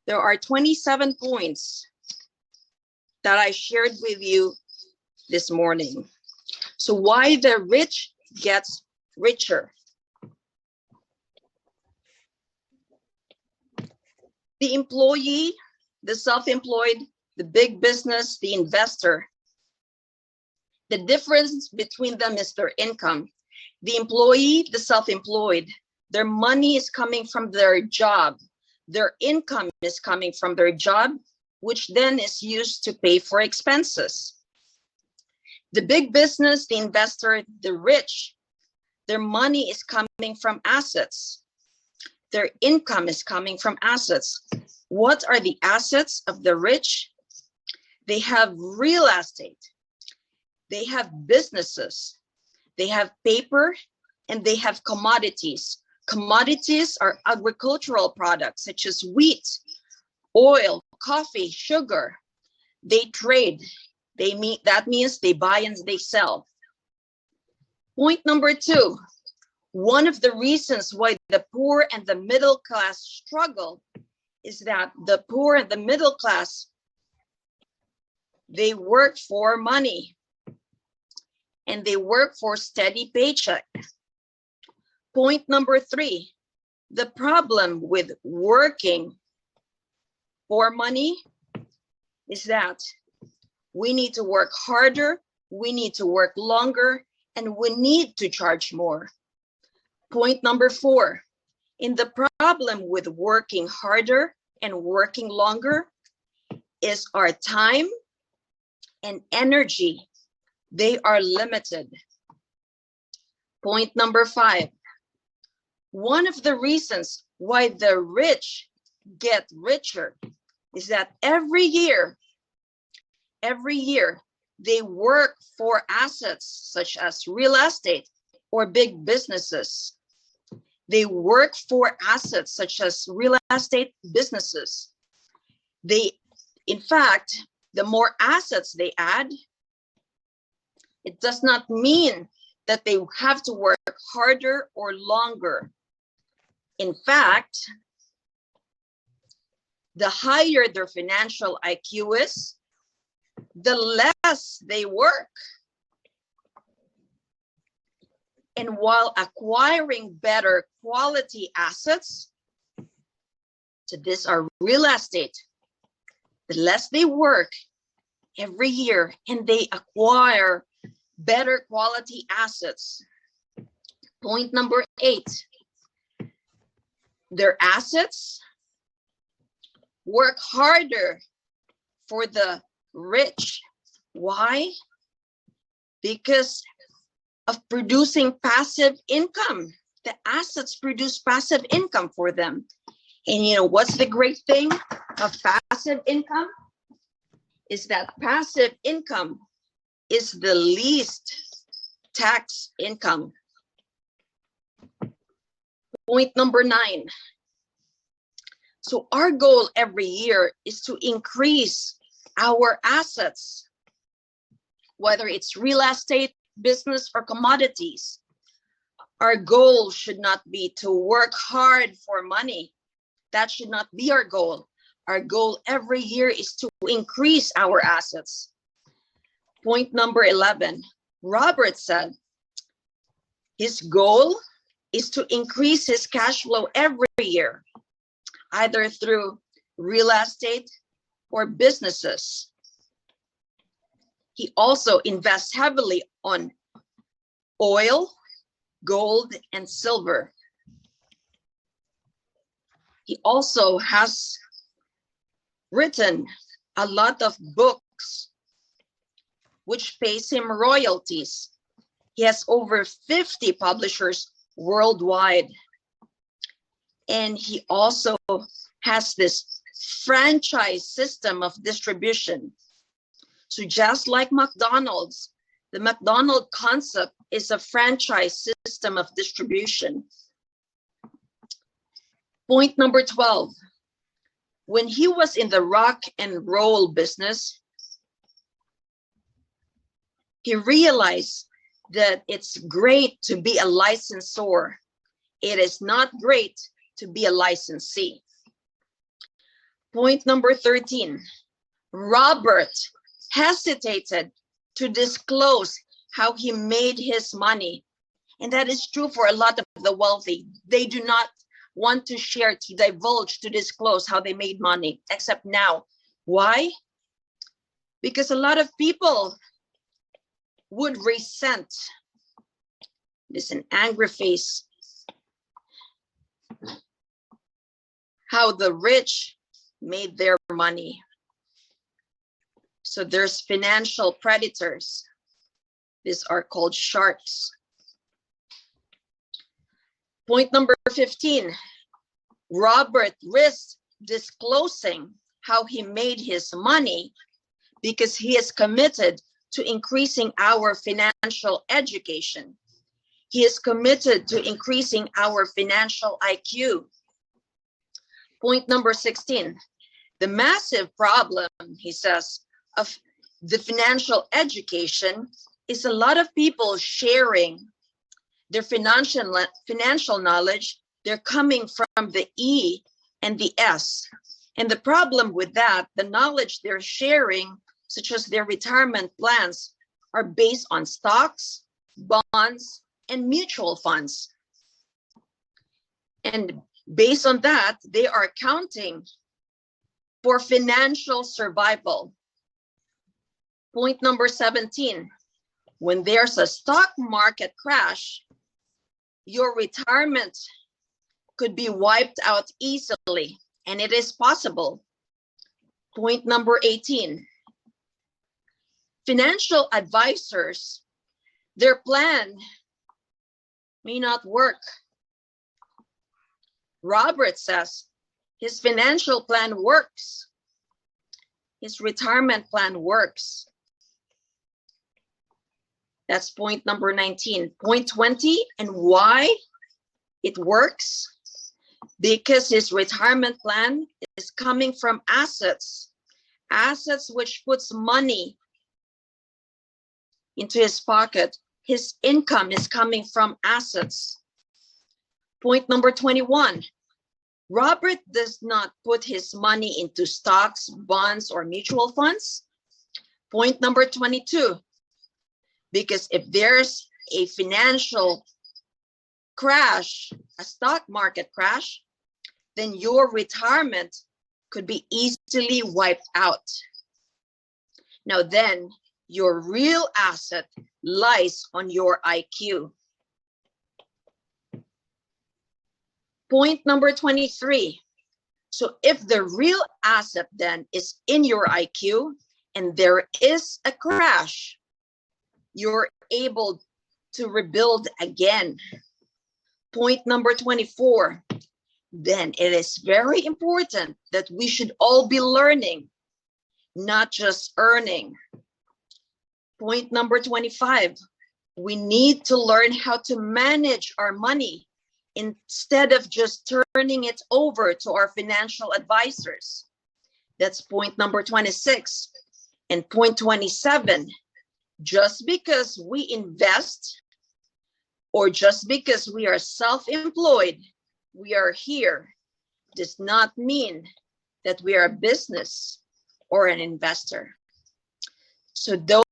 There are 27 points that I shared with you this morning. So why the rich gets richer. The employee, the self-employed, the big business, the investor. The difference between them is their income. The employee, the self-employed, their money is coming from their job. Their income is coming from their job, which then is used to pay for expenses. The big business, the investor, the rich, their money is coming from assets. Their income is coming from assets. What are the assets of the rich? They have real estate. They have businesses. They have paper, and they have commodities. Commodities are agricultural products such as wheat, oil, coffee, sugar. They trade. That means they buy and they sell. Point number 2. One of the reasons why the poor and the middle class struggle is that the poor and the middle class, they work for money and they work for steady paycheck. Point number 3, the problem with working for money is that we need to work harder, we need to work longer, and we need to charge more. Point number 4, in the problem with working harder and working longer is our time and energy. They are limited. Point number 5, one of the reasons why the rich get richer is that every year, they work for assets such as real estate or big businesses. They work for assets such as real estate businesses. In fact, the more assets they add, it does not mean that they have to work harder or longer. In fact, the higher their financial IQ is, the less they work. And while acquiring better quality assets, so these are real estate, the less they work every year and they acquire better quality assets. Point number 8, their assets work harder for the rich. Why? Because of producing passive income. The assets produce passive income for them. And you know what's the great thing of passive income? Is that passive income is the least tax income. Point number 9. So our goal every year is to increase our assets, whether it's real estate, business, or commodities. Our goal should not be to work hard for money. That should not be our goal. Our goal every year is to increase our assets. Point number 11, Robert said his goal is to increase his cash flow every year, either through real estate or businesses. He also invests heavily on oil, gold, and silver. He also has written a lot of books which pays him royalties. He has over 50 publishers worldwide. And he also has this franchise system of distribution. So just like McDonald's, the McDonald's concept is a franchise system of distribution. Point number 12, when he was in the rock and roll business, he realized that it's great to be a licensor. It is not great to be a licensee. Point number 13, Robert hesitated to disclose how he made his money. And that is true for a lot of the wealthy. They do not want to share, to divulge, to disclose how they made money, except now. Why? Because a lot of people would resent, this an angry face, how the rich made their money. So there's financial predators. These are called sharks. Point number 15, Robert risked disclosing how he made his money because he is committed to increasing our financial education. He is committed to increasing our financial IQ. Point number 16, the massive problem, he says, of the financial education is a lot of people sharing their financial knowledge. They're coming from the E and the S. And the problem with that, the knowledge they're sharing, such as their retirement plans, are based on stocks, bonds, and mutual funds. And based on that, they are accounting for financial survival. Point number 17, when there's a stock market crash, your retirement could be wiped out easily, and it is possible. Point number 18, financial advisors, their plan may not work. Robert says his financial plan works. His retirement plan works. That's point number 19. Point 20, and why it works? Because his retirement plan is coming from assets which puts money into his pocket. His income is coming from assets. Point number 21, Robert does not put his money into stocks, bonds, or mutual funds. Point number 22, because if there's a financial crash, a stock market crash, then your retirement could be easily wiped out. Now then, your real asset lies on your IQ. Point number 23. So if the real asset then is in your IQ and there is a crash, you're able to rebuild again. Point number 24. Then it is very important that we should all be learning, not just earning. Point number 25. We need to learn how to manage our money instead of just turning it over to our financial advisors. That's point number 26. And point 27, just because we invest or just because we are self-employed, we are here, does not mean that we are a business or an investor. So those